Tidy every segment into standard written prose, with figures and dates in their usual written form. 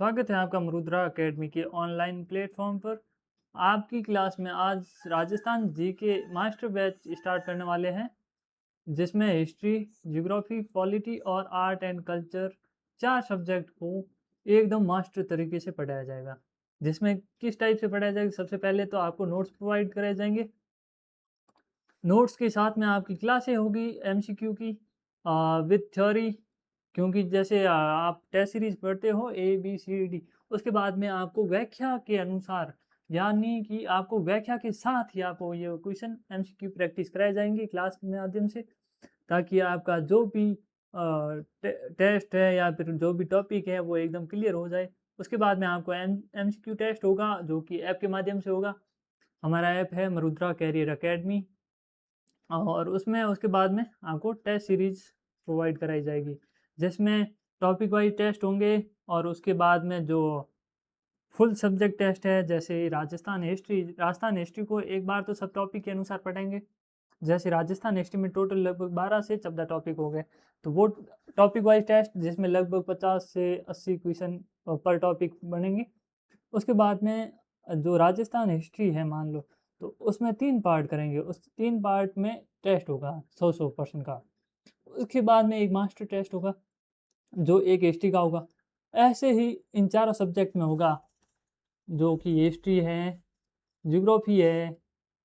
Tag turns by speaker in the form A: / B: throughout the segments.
A: स्वागत है आपका मरुद्रा एकेडमी के ऑनलाइन प्लेटफॉर्म पर। आपकी क्लास में आज राजस्थान जी के मास्टर बैच स्टार्ट करने वाले हैं, जिसमें हिस्ट्री, ज्योग्राफी, पॉलिटी और आर्ट एंड कल्चर 4 सब्जेक्ट को एकदम मास्टर तरीके से पढ़ाया जाएगा। जिसमें किस टाइप से पढ़ाया जाएगा, सबसे पहले तो आपको नोट्स प्रोवाइड कराए जाएंगे। नोट्स के साथ में आपकी क्लासें होगी एमसीक्यू की विद थ्योरी, क्योंकि जैसे आप टेस्ट सीरीज पढ़ते हो ए बी सी डी, उसके बाद में आपको व्याख्या के अनुसार, यानी कि आपको व्याख्या के साथ ही आपको ये क्वेश्चन एमसीक्यू प्रैक्टिस कराए जाएंगे क्लास के माध्यम से, ताकि आपका जो भी टेस्ट है या फिर जो भी टॉपिक है वो एकदम क्लियर हो जाए। उसके बाद में आपको एमसीक्यू टेस्ट होगा, जो कि ऐप के माध्यम से होगा। हमारा ऐप है मरुद्रा कैरियर एकेडमी, और उसमें उसके बाद में आपको टेस्ट सीरीज प्रोवाइड कराई जाएगी, जिसमें टॉपिक वाइज टेस्ट होंगे। और उसके बाद में जो फुल सब्जेक्ट टेस्ट है, जैसे राजस्थान हिस्ट्री को एक बार तो सब टॉपिक के अनुसार पढ़ेंगे। जैसे राजस्थान हिस्ट्री में टोटल लगभग 12 से 14 टॉपिक हो गए, तो वो टॉपिक वाइज टेस्ट जिसमें लगभग 50 से 80 क्वेश्चन पर टॉपिक बनेंगे। उसके बाद में जो राजस्थान हिस्ट्री है मान लो, तो उसमें 3 पार्ट करेंगे, उस 3 पार्ट में टेस्ट होगा 100% का। उसके बाद में एक मास्टर टेस्ट होगा, जो एक हिस्ट्री का होगा। ऐसे ही इन चारों सब्जेक्ट में होगा, जो कि हिस्ट्री है, ज्योग्राफी है,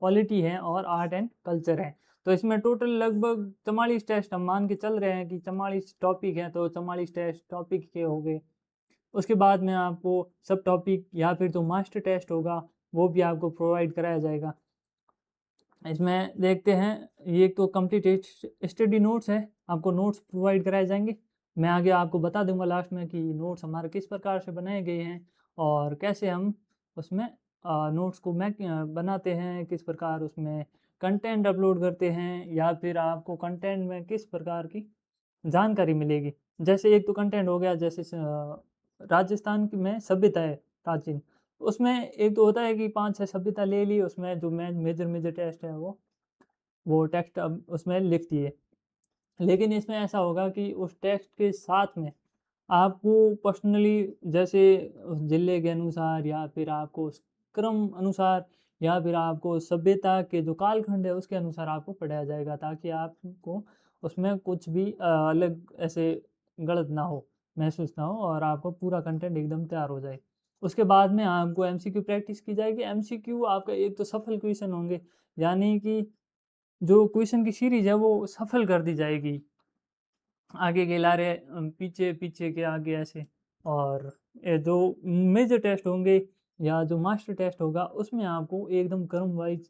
A: पॉलिटी है और आर्ट एंड कल्चर है। तो इसमें टोटल लगभग 44 टेस्ट हम मान के चल रहे हैं कि 44 टॉपिक हैं, तो 44 टेस्ट टॉपिक के हो गए। उसके बाद में आपको सब टॉपिक या फिर जो मास्टर टेस्ट होगा वो भी आपको प्रोवाइड कराया जाएगा। इसमें देखते हैं, ये तो कंप्लीट स्टडी नोट्स है, आपको नोट्स प्रोवाइड कराए जाएंगे। मैं आगे आपको बता दूंगा लास्ट में कि नोट्स हमारे किस प्रकार से बनाए गए हैं और कैसे हम उसमें नोट्स को बनाते हैं, किस प्रकार उसमें कंटेंट अपलोड करते हैं, या फिर आपको कंटेंट में किस प्रकार की जानकारी मिलेगी। जैसे एक तो कंटेंट हो गया, जैसे राजस्थान की में सभ्यता है प्राचीन, उसमें एक तो होता है कि 5-6 सभ्यता ले ली, उसमें जो मेजर मेजर टेस्ट है वो टेक्स्ट अब उसमें लिख दिए। लेकिन इसमें ऐसा होगा कि उस टेक्स्ट के साथ में आपको पर्सनली, जैसे उस जिले के अनुसार या फिर आपको उस क्रम अनुसार या फिर आपको सभ्यता के जो कालखंड है उसके अनुसार आपको पढ़ाया जाएगा, ताकि आपको उसमें कुछ भी अलग ऐसे गलत ना हो, महसूस ना हो, और आपको पूरा कंटेंट एकदम तैयार हो जाए। उसके बाद में आपको एमसीक्यू प्रैक्टिस की जाएगी। एमसीक्यू आपका एक तो सफल क्वेश्चन होंगे, यानी कि जो क्वेश्चन की सीरीज है वो सफल कर दी जाएगी, आगे के लारे पीछे पीछे के आगे ऐसे। और जो मेजर टेस्ट होंगे या जो मास्टर टेस्ट होगा, उसमें आपको एकदम क्रम वाइज,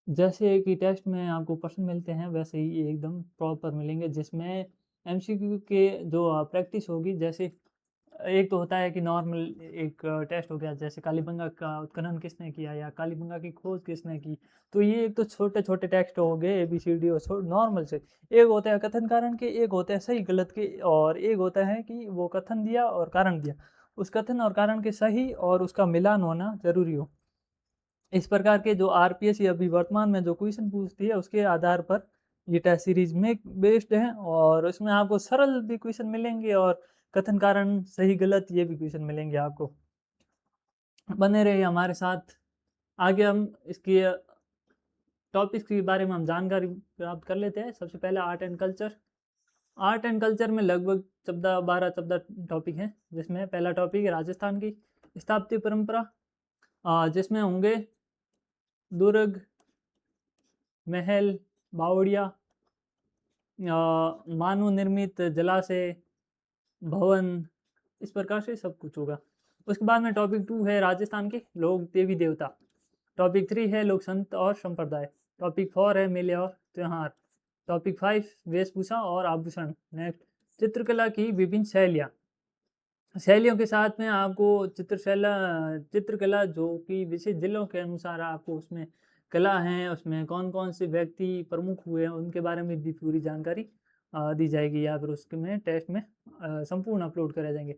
A: जैसे कि टेस्ट में आपको प्रश्न मिलते हैं वैसे ही एकदम प्रॉपर मिलेंगे, जिसमें एमसीक्यू के जो प्रैक्टिस होगी। जैसे एक तो होता है कि नॉर्मल एक टेस्ट हो गया, जैसे कालीबंगा का उत्खनन किसने किया या कालीबंगा की खोज किसने की। तो ये एक तो छोटे छोटे टेस्ट हो गए एबीसीडी और नॉर्मल से। एक होता है कथन कारण के, एक होता है सही गलत के, और एक होता है कि वो कथन दिया और कारण दिया, उस कथन और कारण के सही और उसका मिलान होना जरूरी हो। इस प्रकार के जो आरपीएससी अभी वर्तमान में जो क्वेश्चन पूछती है, उसके आधार पर ये टेस्ट सीरीज में बेस्ड है, और इसमें आपको सरल भी क्वेश्चन मिलेंगे और कथन कारण सही गलत ये भी क्वेश्चन मिलेंगे आपको। बने रहिए हमारे साथ। आगे हम इसकी टॉपिक्स के बारे में हम जानकारी प्राप्त कर लेते हैं। सबसे पहले art and culture. Art and culture में लगभग 14 टॉपिक हैं, जिसमें पहला टॉपिक है राजस्थान की स्थापत्य परंपरा, जिसमें होंगे दुर्ग, महल, बावड़िया, मानव निर्मित जलाशय, भवन, इस प्रकार से सब कुछ होगा। उसके बाद में टॉपिक 2 है राजस्थान के लोक देवी देवता। टॉपिक 3 है लोक संत और संप्रदाय। टॉपिक 4 है मेले और त्योहार। टॉपिक 5 वेशभूषा और आभूषण। नेक्स्ट, चित्रकला की विभिन्न शैलियाँ। शैलियों के साथ में आपको चित्रकला जो कि विशेष जिलों के अनुसार आपको उसमें कला हैं, उसमें कौन कौन से व्यक्ति प्रमुख हुए हैं उनके बारे में भी पूरी जानकारी दी जाएगी, या फिर उसके में टेस्ट में संपूर्ण अपलोड करे जाएंगे।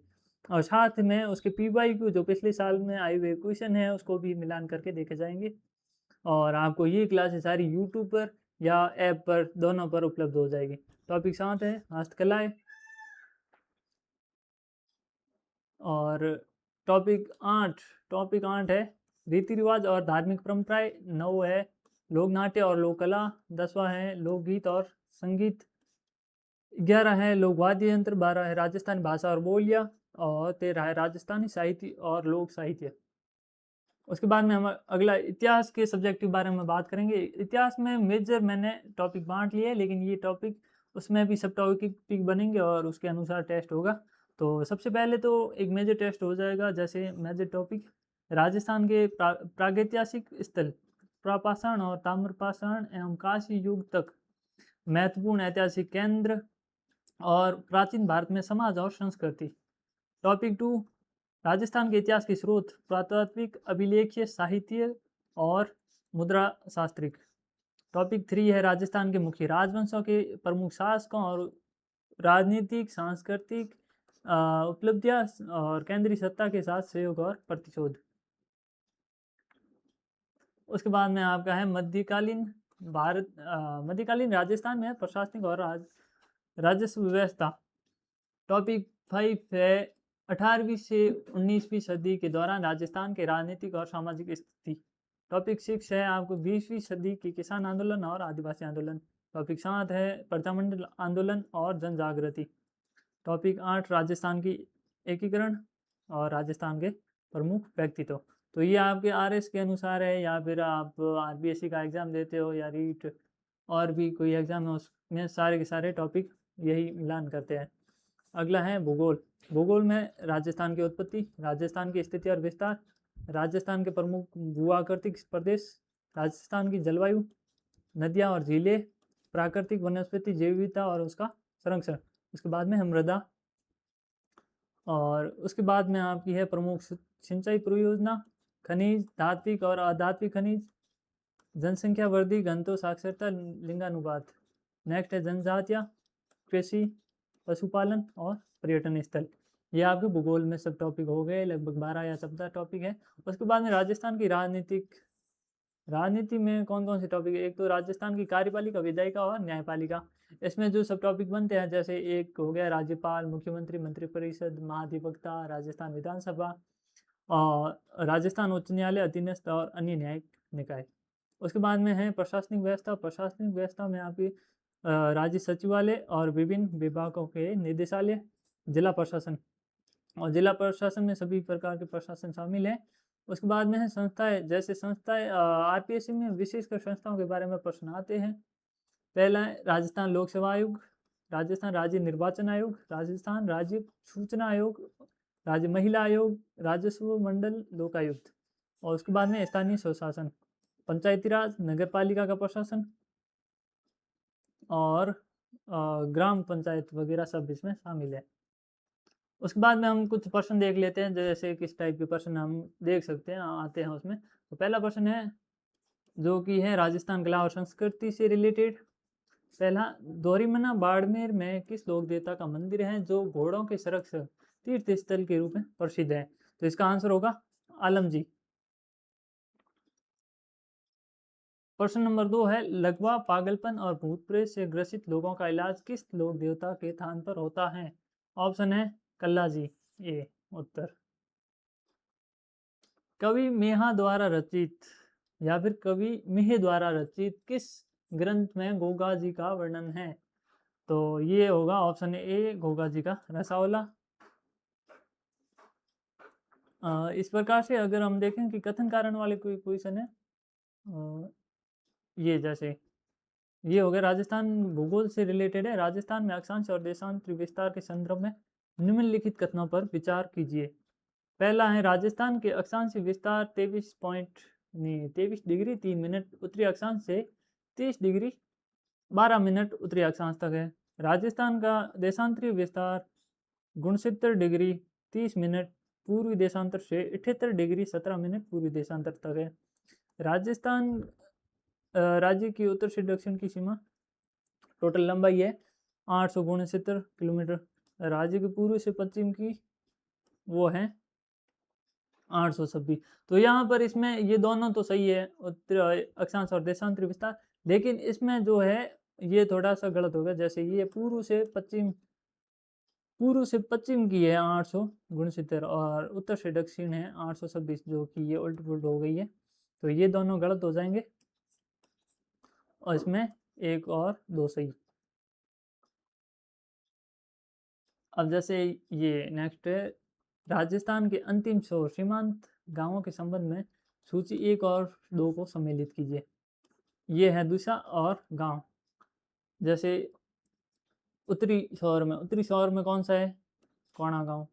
A: और साथ में उसके पीवाईक्यू जो पिछले साल में आए हुए क्वेश्चन है उसको भी मिलान करके देखे जाएंगे। और आपको ये क्लासेस सारी यूट्यूब पर या ऐप पर, दोनों पर उपलब्ध हो जाएगी। टॉपिक 7 है हस्तकलाएँ। और टॉपिक 8 है रीति रिवाज और धार्मिक परंपराएं। 9 है लोक नाट्य और लोक कला। 10वां है लोकगीत और संगीत। 11 है लोक वाद्य यंत्र। 12 है राजस्थानी भाषा और बोलियां। और 13 है राजस्थानी साहित्य और लोक साहित्य। उसके बाद में हम अगला इतिहास के सब्जेक्ट के बारे में बात करेंगे। इतिहास में मेजर मैंने टॉपिक बांट लिए, लेकिन ये टॉपिक उसमें भी सब टॉपिक बनेंगे और उसके अनुसार टेस्ट होगा। तो सबसे पहले तो एक मेजर टेस्ट हो जाएगा, जैसे मेजर टॉपिक राजस्थान के प्रागैतिहासिक स्थल, प्रापाषाण और ताम्रपाषाण एवं काशी युग तक महत्वपूर्ण ऐतिहासिक केंद्र और प्राचीन भारत में समाज और संस्कृति। टॉपिक 2 राजस्थान के इतिहास के स्रोत, पुरातात्विक, अभिलेखीय, साहित्य और मुद्रा शास्त्रिक। टॉपिक 3 है राजस्थान के मुख्य राजवंशों के प्रमुख शासकों और राजनीतिक सांस्कृतिक उपलब्धियां और केंद्रीय सत्ता के साथ सहयोग और प्रतिशोध। उसके बाद में आपका है मध्यकालीन राजस्थान में प्रशासनिक और राजस्व व्यवस्था। टॉपिक 5 है 18वीं से 19वीं सदी के दौरान राजस्थान के राजनीतिक और सामाजिक स्थिति। टॉपिक 6 है आपको 20वीं सदी के किसान आंदोलन और आदिवासी आंदोलन। टॉपिक 7 है प्रजामंडल आंदोलन और जन जागृति। टॉपिक 8 राजस्थान की एकीकरण और राजस्थान के प्रमुख व्यक्तित्व। तो ये आपके आरएस के अनुसार है, या फिर आप आरबीएससी का एग्ज़ाम देते हो या रीट और भी कोई एग्ज़ाम है, उसमें सारे के सारे टॉपिक यही मिलान करते हैं। अगला है भूगोल। भूगोल में राजस्थान की उत्पत्ति, राजस्थान की स्थिति और विस्तार, राजस्थान के प्रमुख भू-आकृतिक प्रदेश, राजस्थान की जलवायु, नदियाँ और झीलें, प्राकृतिक वनस्पति जैव विविधता और उसका संरक्षण। उसके बाद में मृदा, और उसके बाद में आपकी है प्रमुख सिंचाई परियोजना, खनिज, धात्विक और अधात्विक खनिज, जनसंख्या वृद्धि, घनत्व, साक्षरता, लिंगानुपात। नेक्स्ट है जनजातियाँ, कृषि, पशुपालन और पर्यटन स्थल। ये आपके भूगोल में सब टॉपिक हो गए, लगभग 12 या 14 टॉपिक है। उसके बाद में राजस्थान की राजनीति में कौन कौन से टॉपिक है। एक तो राजस्थान की कार्यपालिका, विधायिका और न्यायपालिका। इसमें जो सब टॉपिक बनते हैं, जैसे एक हो गया राज्यपाल, मुख्यमंत्री, मंत्रिपरिषद, महाधिवक्ता, राजस्थान विधानसभा और राजस्थान उच्च न्यायालय, अधीनस्थ और अन्य न्यायिक निकाय। उसके बाद में है प्रशासनिक व्यवस्था। प्रशासनिक व्यवस्था में आपकी राज्य सचिवालय और विभिन्न विभागों के निदेशालय, जिला प्रशासन, और जिला प्रशासन में सभी प्रकार के प्रशासन शामिल है। उसके बाद में है संस्थाएं। जैसे संस्थाएं आरपीएससी में विशेषकर संस्थाओं के बारे में प्रश्न आते हैं। पहला है राजस्थान लोक सेवा आयोग, राजस्थान राज्य निर्वाचन आयोग, राजस्थान राज्य सूचना आयोग, राज्य महिला आयोग, राजस्व मंडल लोकायुक्त। और उसके बाद में स्थानीय स्वशासन, पंचायती राज, नगर पालिका का प्रशासन और ग्राम पंचायत वगैरह सब इसमें शामिल है। उसके बाद में हम कुछ प्रश्न देख लेते हैं, जैसे किस टाइप के प्रश्न हम देख सकते हैं आते हैं उसमें। तो पहला प्रश्न है जो कि है राजस्थान कला और संस्कृति से रिलेटेड। पहला, दोरीमना बाड़मेर में किस लोक देवता का मंदिर है जो घोड़ों के संरक्षक तीर्थ स्थल के रूप में प्रसिद्ध है। तो इसका आंसर होगा आलमजी। प्रश्न नंबर 2 है लकवा, पागलपन और भूत प्रेत से ग्रसित लोगों का इलाज किस लोक देवता के थान पर होता है। ऑप्शन है कल्लाजी, ए उत्तर। कवि मेहा द्वारा रचित या फिर कवि मेह द्वारा रचित किस ग्रंथ में गोगा जी का वर्णन है। तो ये होगा ऑप्शन ए गोगा जी का रसावला। इस प्रकार से अगर हम देखें कि कथन कारण वाले कोई क्वेश्चन है, ये जैसे ये हो गया राजस्थान भूगोल से रिलेटेड है। राजस्थान में अक्षांश और देशांतर विस्तार के संदर्भ में निम्नलिखित कथनों पर विचार कीजिए। पहला है राजस्थान के अक्षांश विस्तार 23 डिग्री 3 मिनट उत्तरी अक्षांश से 30 डिग्री 12 मिनट उत्तरी अक्षांश तक है। राजस्थान का देशांतरीय विस्तार 69 डिग्री 30 मिनट पूर्वी देशांतर से 78 डिग्री 17 मिनट पूर्वी देशांतर तक है। राजस्थान राज्य की उत्तर से दक्षिण की सीमा टोटल लंबाई है 869 किलोमीटर। राज्य के पूर्व से पश्चिम की वो है 826। तो यहाँ पर इसमें ये दोनों तो सही है, उत्तर अक्षांश और देशांतरी विस्तार, लेकिन इसमें जो है ये थोड़ा सा गलत हो गया। जैसे ये पूर्व से पश्चिम पूर्व से पश्चिम की है 869 और उत्तर से दक्षिण है 826, जो कि ये उल्ट पुल्ट हो गई है, तो ये दोनों गलत हो जाएंगे और इसमें एक और दो सही। अब जैसे ये नेक्स्ट है, राजस्थान के अंतिम छोर सीमांत गांवों के संबंध में सूची 1 और 2 को सम्मिलित कीजिए। ये है दिशा और गांव। जैसे उत्तरी शोर में कौन सा है? कोणा गांव।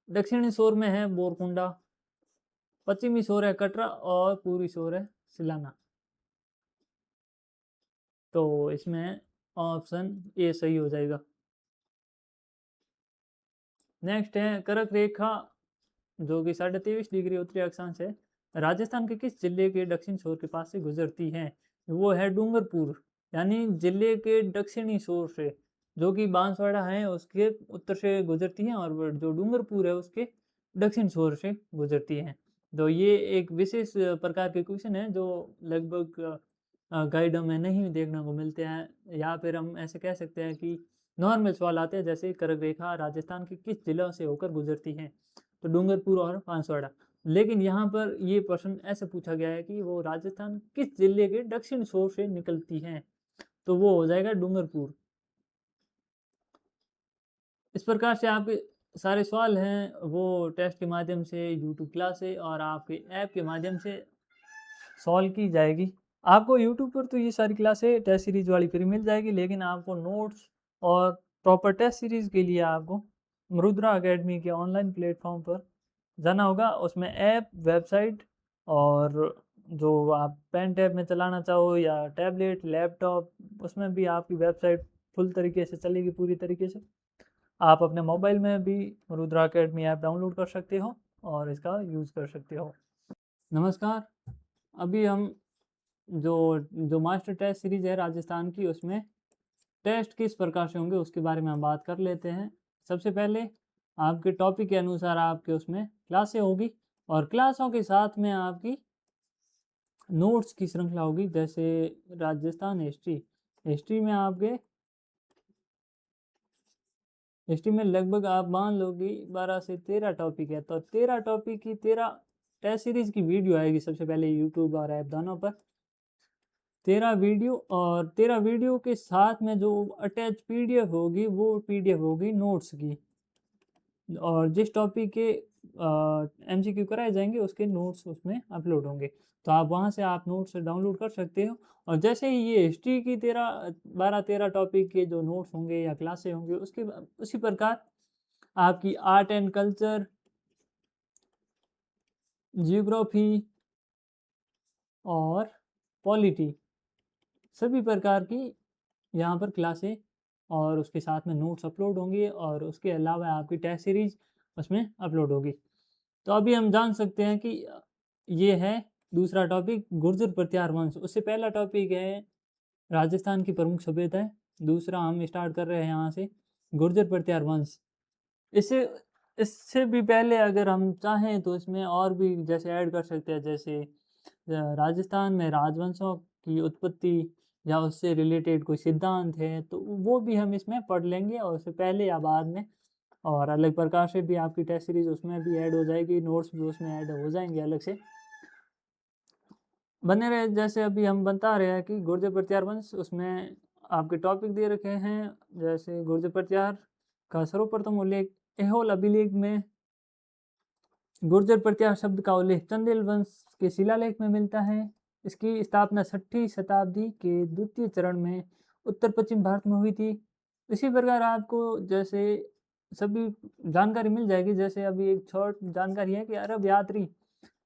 A: दक्षिणी शोर में है बोरकुंडा। पश्चिमी शोर है कटरा और पूर्वी शोर है सिलाना। तो इसमें ऑप्शन ए सही हो जाएगा। नेक्स्ट है कर्क रेखा, जो कि 23.5 डिग्री उत्तरी अक्षांश है, राजस्थान के किस जिले के दक्षिण छोर के पास से गुजरती है? वो है डूंगरपुर, यानी जिले के दक्षिणी छोर से, जो कि बांसवाड़ा है उसके उत्तर से गुजरती है, और जो डूंगरपुर है उसके दक्षिण छोर से गुजरती है। तो ये एक विशेष प्रकार के क्वेश्चन है जो लगभग गाइडों में नहीं देखने को मिलते हैं, या फिर हम ऐसे कह सकते हैं कि नॉर्मल सवाल आते हैं, जैसे कर्क रेखा राजस्थान के किस जिलों से होकर गुजरती है? तो डूंगरपुर और बांसवाड़ा। लेकिन यहाँ पर ये प्रश्न ऐसे पूछा गया है कि वो राजस्थान किस जिले के दक्षिण छोर से निकलती हैं, तो वो हो जाएगा डूंगरपुर। इस प्रकार से आपके सारे सवाल हैं वो टेस्ट के माध्यम से, यूट्यूब क्लास से और आपके ऐप के माध्यम से सॉल्व की जाएगी। आपको यूट्यूब पर तो ये सारी क्लासें टेस्ट सीरीज वाली फ्री मिल जाएगी, लेकिन आपको नोट्स और प्रॉपर टेस्ट सीरीज के लिए आपको मरुद्रा अकेडमी के ऑनलाइन प्लेटफॉर्म पर जाना होगा। उसमें ऐप, वेबसाइट और जो आप पेन टैब में चलाना चाहो या टैबलेट, लैपटॉप, उसमें भी आपकी वेबसाइट फुल तरीके से चलेगी, पूरी तरीके से। आप अपने मोबाइल में भी मरुद्रा अकेडमी ऐप डाउनलोड कर सकते हो और इसका यूज़ कर सकते हो। नमस्कार। अभी हम जो जो मास्टर टेस्ट सीरीज है राजस्थान की, उसमें टेस्ट किस प्रकार से होंगे उसके बारे में हम बात कर लेते हैं। सबसे पहले आपके टॉपिक के अनुसार आपके उसमें क्लासें होगी और क्लासों के साथ में आपकी नोट्स की श्रृंखला होगी। जैसे राजस्थान हिस्ट्री में आपके हिस्ट्री में लगभग आप मान लो कि 12 से 13 टॉपिक है, तो 13 टॉपिक की 13 टेस्ट सीरीज की वीडियो आएगी सबसे पहले यूट्यूब और ऐप दोनों पर। 13 वीडियो, और 13 वीडियो के साथ में जो अटैच पीडीएफ होगी वो पीडीएफ होगी नोट्स की, और जिस टॉपिक के एमसीक्यू कराए जाएंगे उसके नोट्स उसमें अपलोड होंगे, तो आप वहां से आप नोट्स डाउनलोड कर सकते हो। और जैसे ही ये हिस्ट्री की 12-13 टॉपिक के जो नोट्स होंगे या क्लासें होंगी, उसके उसी प्रकार आपकी आर्ट एंड कल्चर, जियोग्राफी और पॉलिटी, सभी प्रकार की यहाँ पर क्लासें और उसके साथ में नोट्स अपलोड होंगे, और उसके अलावा आपकी टेस्ट सीरीज उसमें अपलोड होगी। तो अभी हम जान सकते हैं कि ये है दूसरा टॉपिक, गुर्जर प्रत्यार वंश। उससे पहला टॉपिक है राजस्थान की प्रमुख सभ्यताएं। दूसरा हम स्टार्ट कर रहे हैं यहाँ से गुर्जर प्रत्यार वंश। इससे इससे भी पहले अगर हम चाहें तो इसमें और भी जैसे ऐड कर सकते हैं, जैसे राजस्थान में राजवंशों की उत्पत्ति या उससे रिलेटेड कोई सिद्धांत है, तो वो भी हम इसमें पढ़ लेंगे, और उससे पहले या बाद में। और अलग प्रकार से भी आपकी टेस्ट सीरीज उसमें भी ऐड हो जाएगी, नोट्स भी उसमें ऐड हो जाएंगे अलग से। बने रहे, जैसे अभी हम बता रहे हैं कि गुर्जर प्रत्यार वंश, उसमें आपके टॉपिक दे रखे हैं। जैसे गुर्जर प्रत्यार का सर्वप्रथम उल्लेख ऐहोल अभिलेख में गुर्जर प्रत्यार शब्द का उल्लेख चंदेल वंश के शिलालेख में मिलता है। इसकी स्थापना 6वीं शताब्दी के द्वितीय चरण में उत्तर पश्चिम भारत में हुई थी। इसी प्रकार आपको जैसे सभी जानकारी मिल जाएगी। जैसे अभी एक शॉर्ट जानकारी है कि अरब यात्री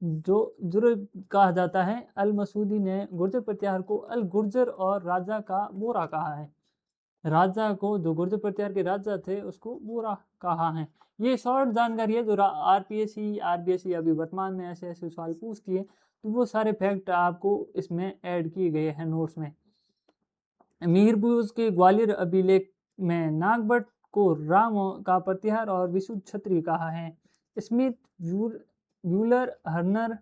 A: जो जुर्र कहा जाता है, अल मसूदी ने गुर्जर प्रत्यार को अल गुर्जर और राजा का बोरा कहा है। राजा को, जो गुर्जर प्रत्यार के राजा थे, उसको बोरा कहा है। ये शॉर्ट जानकारी है जो आरपीएससी अभी वर्तमान में ऐसे ऐसे सवाल पूछती है, तो वो सारे फैक्ट आपको इसमें ऐड किए गए हैं नोट्स में। मीरभूज के ग्वालियर अभिलेख में नागभट्ट को राम का प्रत्यार और विशुद्ध क्षत्रिय कहा है। स्मिथ, यूलर, हर्नर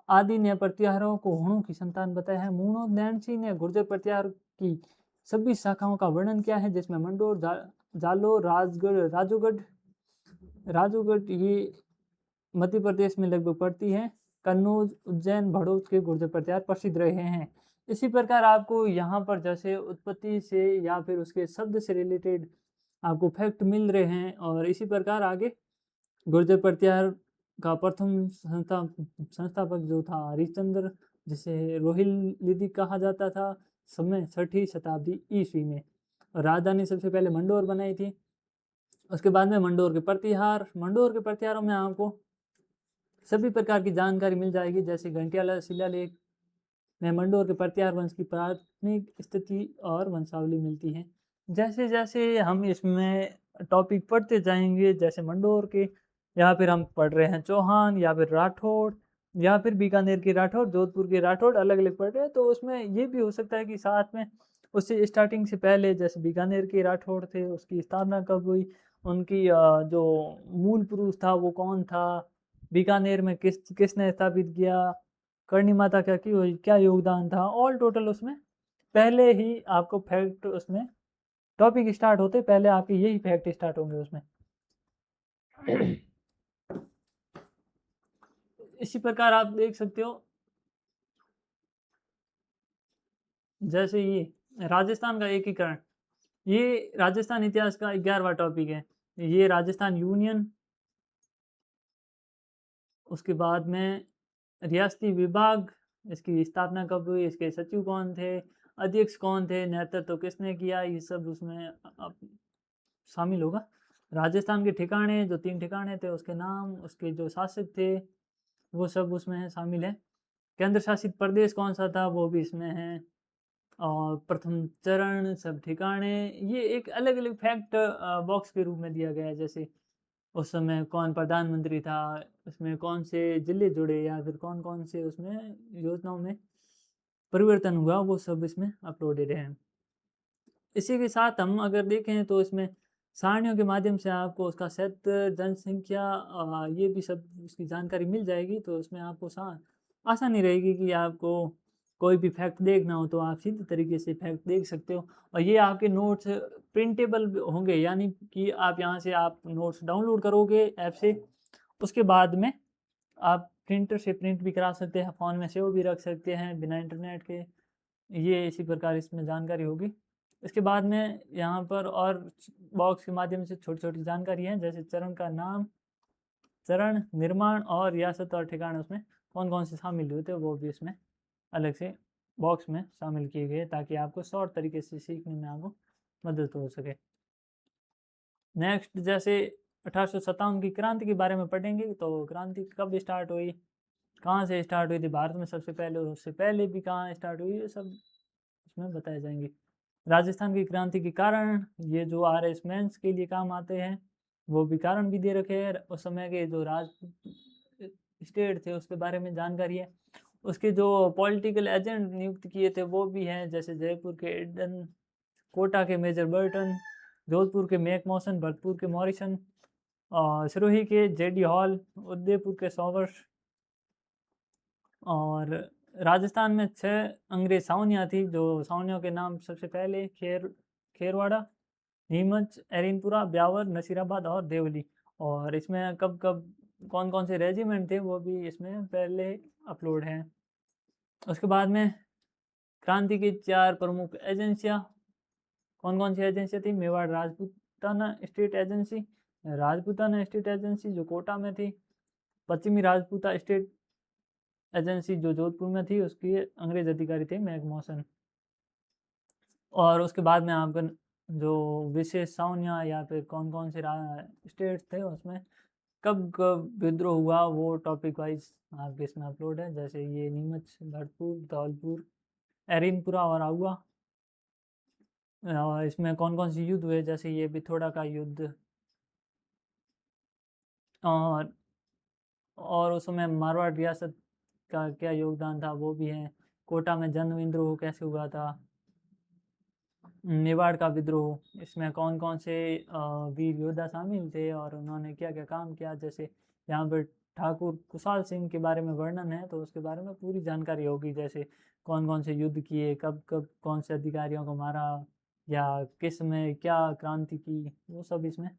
A: आदि ने प्रत्यारों को हुणों की संतान बताया है। मूनो नैन्सी ने गुर्जर प्रत्यार की सभी शाखाओं का वर्णन किया है, जिसमें मंडोर, जालो, राजगढ़ राजूगढ़ ये मध्य प्रदेश में लगभग पड़ती है। कन्नौज, उज्जैन, भड़ोत के गुर्जर प्रत्यार प्रसिद्ध रहे हैं। इसी प्रकार आपको यहाँ पर जैसे उत्पत्ति से या फिर उसके शब्द से रिलेटेड आपको फैक्ट मिल रहे हैं। और इसी प्रकार आगे गुर्जर प्रत्यार का प्रथम संस्थापक जो था हरिश्चंद्र, जिसे रोहिल्लिदी कहा जाता था, समय 6वीं शताब्दी ईस्वी में। राजधानी सबसे पहले मंडोर बनाई थी। उसके बाद में मंडोर के प्रतिहारों में आपको सभी प्रकार की जानकारी मिल जाएगी। जैसे घंटियाला शिलालेख में मंडोर के प्रतिहार वंश की प्राथमिक स्थिति और वंशावली मिलती है। जैसे जैसे हम इसमें टॉपिक पढ़ते जाएंगे, जैसे मंडोर के, या फिर हम पढ़ रहे हैं चौहान, या फिर राठौड़, या फिर बीकानेर के राठौड़, जोधपुर के राठौड़, अलग अलग पढ़ रहे हैं, तो उसमें ये भी हो सकता है कि साथ में उससे स्टार्टिंग से पहले जैसे बीकानेर के राठौड़ थे, उसकी स्थापना कब हुई, उनकी जो मूल पुरुष था वो कौन था, बीकानेर में किसने स्थापित किया, करणी माता का क्या योगदान था, ऑल टोटल उसमें पहले ही आपको फैक्ट, उसमें टॉपिक स्टार्ट होते पहले आपके यही फैक्ट स्टार्ट होंगे उसमें। इसी प्रकार आप देख सकते हो, जैसे ये राजस्थान का एकीकरण, ये राजस्थान इतिहास का 11वां टॉपिक है। ये राजस्थान यूनियन, उसके बाद में रियासती विभाग, इसकी स्थापना कब हुई, इसके सचिव कौन थे, अध्यक्ष कौन थे, नेतृत्व तो किसने किया, ये सब उसमें शामिल होगा। राजस्थान के ठिकाने, जो 3 ठिकाने थे उसके नाम, उसके जो शासक थे वो सब उसमें शामिल है। केंद्र शासित प्रदेश कौन सा था वो भी इसमें है। और प्रथम चरण, सब ठिकाने, ये एक अलग अलग फैक्ट बॉक्स के रूप में दिया गया है। जैसे उस समय कौन प्रधानमंत्री था, उसमें कौन से जिले जुड़े, या फिर कौन कौन से उसमें योजनाओं में परिवर्तन हुआ, वो सब इसमें अपलोडेड है। इसी के साथ हम अगर देखें तो इसमें सारणियों के माध्यम से आपको उसका क्षेत्र, जनसंख्या, ये भी सब उसकी जानकारी मिल जाएगी। तो उसमें आपको आसानी रहेगी कि आपको कोई भी फैक्ट देखना हो तो आप सीधे तरीके से फैक्ट देख सकते हो। और ये आपके नोट्स प्रिंटेबल होंगे, यानी कि आप यहाँ से आप नोट्स डाउनलोड करोगे ऐप से, उसके बाद में आप प्रिंटर से प्रिंट भी करा सकते हैं, फ़ोन में सेव भी रख सकते हैं बिना इंटरनेट के। ये इसी प्रकार इसमें जानकारी होगी। इसके बाद में यहाँ पर और बॉक्स के माध्यम से छोटी छोटी जानकारी है, जैसे चरण का नाम, चरण, निर्माण और रियासत और ठिकाने उसमें कौन कौन से शामिल हुए थे वो भी इसमें अलग से बॉक्स में शामिल किए गए, ताकि आपको शॉर्ट तरीके से सीखने में आपको मदद हो सके। नेक्स्ट, जैसे 1857 की क्रांति के बारे में पढ़ेंगे। तो क्रांति कब स्टार्ट हुई, कहाँ से स्टार्ट हुई थी, भारत में सबसे पहले, उससे पहले भी कहाँ स्टार्ट हुई, ये सब इसमें बताए जाएंगे। राजस्थान की क्रांति के कारण, ये जो RS मेंस के लिए काम आते हैं, वो भी कारण भी दे रखे हैं। उस समय के जो राज स्टेट थे उसके बारे में जानकारी है। उसके जो पॉलिटिकल एजेंट नियुक्त किए थे वो भी हैं, जैसे जयपुर के एडन, कोटा के मेजर बर्टन, जोधपुर के मैक मॉसन, भरतपुर के मॉरिसन, सिरोही के JD हॉल, उदयपुर के सॉवर्स। और राजस्थान में 6 अंग्रेज छावनियाँ थी, जो छावनियों के नाम सबसे पहले खेरवाड़ा, नीमच, एरिनपुरा, ब्यावर, नसीराबाद और देवली। और इसमें कब कब कौन कौन से रेजिमेंट थे वो भी इसमें पहले अपलोड हैं। उसके बाद में क्रांति की 4 प्रमुख एजेंसियाँ, कौन कौन सी एजेंसियाँ थी, Mewar Rajputana state agency, Rajputana state agency जो कोटा में थी, पश्चिमी राजपूता स्टेट एजेंसी जो जोधपुर में थी, उसकी अंग्रेज अधिकारी थे मैक मॉसन। और उसके बाद में आपका जो विशेष छावनियाँ या फिर कौन कौन से स्टेट्स थे उसमें कब कब विद्रोह हुआ, वो टॉपिक वाइज आपके इसमें अपलोड है। जैसे ये नीमच, भरतपुर, धौलपुर, एरिनपुरा और आहुआ। इसमें कौन कौन से युद्ध हुए, जैसे ये बिथोड़ा का युद्ध, और उस समय मारवाड़ रियासत का क्या योगदान था वो भी है। कोटा में जन विद्रोह कैसे हुआ था, मेवाड़ का विद्रोह, इसमें कौन कौन से वीर योद्धा शामिल थे और उन्होंने क्या क्या काम किया। जैसे यहाँ पर ठाकुर कुशाल सिंह के बारे में वर्णन है, तो उसके बारे में पूरी जानकारी होगी। जैसे कौन कौन से युद्ध किए, कब कब कौन से अधिकारियों को मारा, या किस में क्या क्रांति की, वो सब इसमें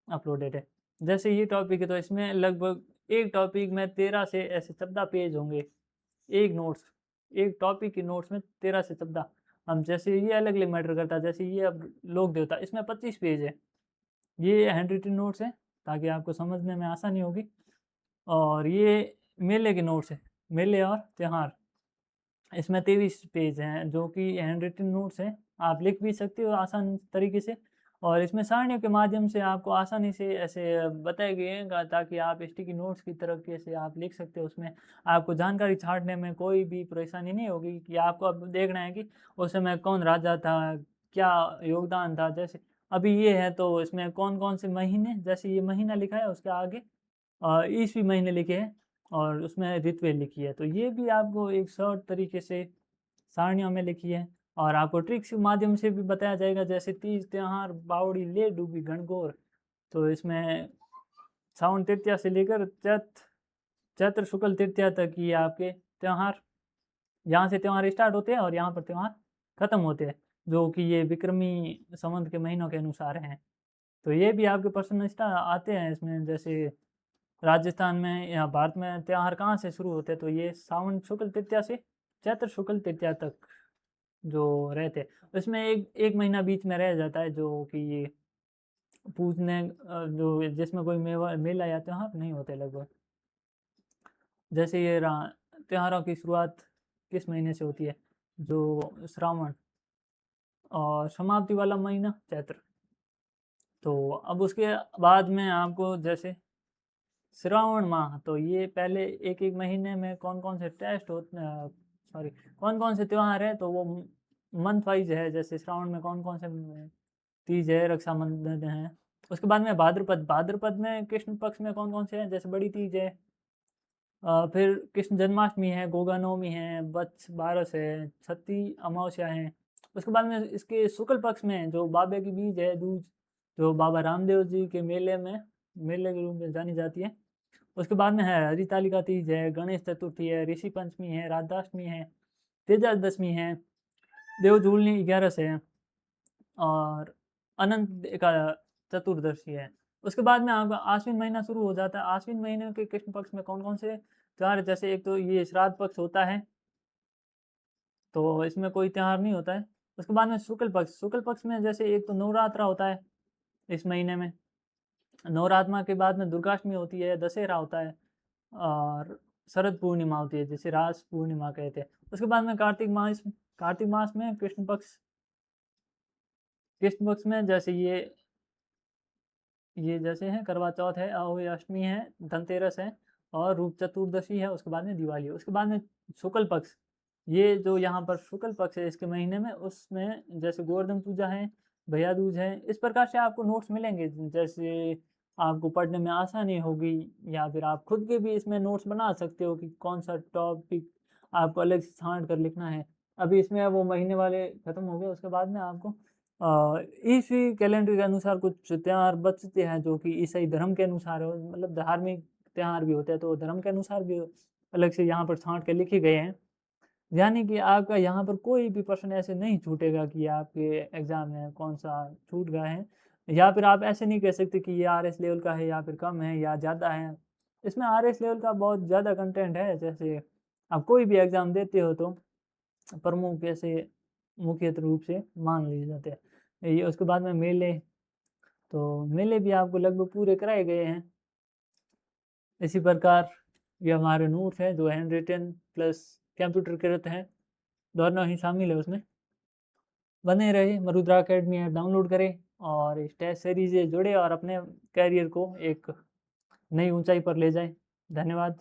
A: अपलोडेड है। जैसे ये टॉपिक है तो इसमें लगभग एक टॉपिक में 13 से ऐसे 14 पेज होंगे। एक नोट्स, एक टॉपिक के नोट्स में 13 से 14। हम जैसे ये अलग-अलग मैटर करता है, जैसे ये अब लोक देवता, इसमें 25 पेज है। ये हैंड रिटन नोट्स हैं ताकि आपको समझने में आसानी होगी। और ये मेले के नोट्स हैं, मेले और त्योहार। इसमें 23 पेज हैं जो कि हैंड रिटन नोट्स हैं। आप लिख भी सकते हो आसान तरीके से, और इसमें सारणियों के माध्यम से आपको आसानी से ऐसे बताया गया है ताकि आप स्टिकी नोट्स की तरीके से आप लिख सकते हो। उसमें आपको जानकारी छाँटने में कोई भी परेशानी नहीं होगी कि आपको अब देखना है कि उस समय कौन राजा था, क्या योगदान था। जैसे अभी ये है तो इसमें कौन-कौन से महीने, जैसे ये महीना लिखा है उसके आगे ईस्वी महीने लिखे हैं और उसमें ऋतुएँ लिखी है। तो ये भी आपको एक शॉर्ट तरीके से सारणियों में लिखी है, और आपको ट्रिक्स के माध्यम से भी बताया जाएगा, जैसे तीज, त्योहार, बावड़ी, ले डूबी, गणगौर। तो इसमें सावन तृतीया से लेकर चैत्र शुक्ल तृतीया तक ये आपके त्योहार, यहाँ से त्योहार स्टार्ट होते हैं और यहाँ पर त्योहार खत्म होते हैं, जो कि ये विक्रमी संवत के महीनों के अनुसार हैं। तो ये भी आपके प्रश्न आते हैं इसमें, जैसे राजस्थान में या भारत में त्योहार कहाँ से शुरू होते हैं, तो ये सावन शुक्ल तृतीया से चैत्र शुक्ल तृतीया तक जो रहते हैं। उसमें एक एक महीना बीच में रह जाता है जो कि ये पूजने जो जिसमें कोई मेला या त्योहार नहीं होते लगभग। जैसे ये त्योहारों की शुरुआत किस महीने से होती है, जो श्रावण, और समाप्ति वाला महीना चैत्र। तो अब उसके बाद में आपको जैसे श्रावण माह, तो ये पहले एक-एक महीने में कौन-कौन से कौन-कौन से त्योहार हैं, तो वो मंथ वाइज़ है। जैसे श्रावण में कौन-कौन से तीज है, रक्षाबंधन है। उसके बाद में भाद्रपद, भाद्रपद में कृष्ण पक्ष में कौन-कौन से हैं, जैसे बड़ी तीज है, फिर कृष्ण जन्माष्टमी है, गोगा नवमी है, वत्स बारस है, छठी अमावस्या है। उसके बाद में इसके शुक्ल पक्ष में जो बाबे की बीज है, दूज, जो बाबा रामदेव जी के मेले के रूप में जानी जाती है। उसके बाद में है हरितालिका तीज है, गणेश चतुर्थी है, ऋषि पंचमी है, राधाष्टमी है, तेजादशमी है, देवजूलनी 11 है, और अनंत एका चतुर्दशी है। उसके बाद में आपका आश्विन महीना शुरू हो जाता है। आश्विन महीने के कृष्ण पक्ष में कौन-कौन से त्योहार है, जैसे एक तो ये श्राद्ध पक्ष होता है, तो इसमें कोई त्योहार नहीं होता है। उसके बाद में शुक्ल पक्ष में जैसे एक तो नवरात्रा होता है इस महीने में। नवरात्रा के बाद में दुर्गाष्टमी होती है, दशहरा होता है, और शरद पूर्णिमा होती है जिसे रास पूर्णिमा कहते हैं। उसके बाद में कार्तिक मास में कृष्ण पक्ष में जैसे ये जैसे है करवा चौथ है, अहोई अष्टमी है, धनतेरस है, और रूप चतुर्दशी है। उसके बाद में दिवाली है। उसके बाद में शुक्ल पक्ष, ये जो यहाँ पर शुक्ल पक्ष है इसके महीने में, उसमें जैसे गोवर्धन पूजा है, भैया दूज है। इस प्रकार से आपको नोट्स मिलेंगे, जैसे आपको पढ़ने में आसानी होगी, या फिर आप खुद के भी इसमें नोट्स बना सकते हो कि कौन सा टॉपिक आपको अलग से छांट कर लिखना है। अभी इसमें वो महीने वाले खत्म हो गए। उसके बाद में आपको ईस्वी कैलेंडर के अनुसार कुछ त्योहार बचते हैं जो कि ईसाई धर्म के अनुसार हो, मतलब धार्मिक त्योहार भी होते हैं, तो धर्म के अनुसार भी अलग से यहाँ पर छांट के लिखे गए हैं। यानी कि आपका यहाँ पर कोई भी प्रश्न ऐसे नहीं छूटेगा कि आपके एग्जाम में कौन सा छूट गया है, या फिर आप ऐसे नहीं कह सकते कि ये आरएस लेवल का है या फिर कम है या ज़्यादा है। इसमें आरएस लेवल का बहुत ज़्यादा कंटेंट है। जैसे आप कोई भी एग्ज़ाम देते हो तो प्रमुख ऐसे मुख्य रूप से मान लिए जाते हैं। ये उसके बाद में मेले, तो मेले भी आपको लगभग पूरे कराए गए हैं। इसी प्रकार ये हमारे नोट्स हैं जो हैंड रिटन प्लस कंप्यूटर कृत हैं, दोनों ही शामिल है उसमें। बने रहे, मरुद्रा अकेडमी ऐप डाउनलोड करें और इस टेस्ट सीरीज से जुड़े और अपने कैरियर को एक नई ऊंचाई पर ले जाएं। धन्यवाद।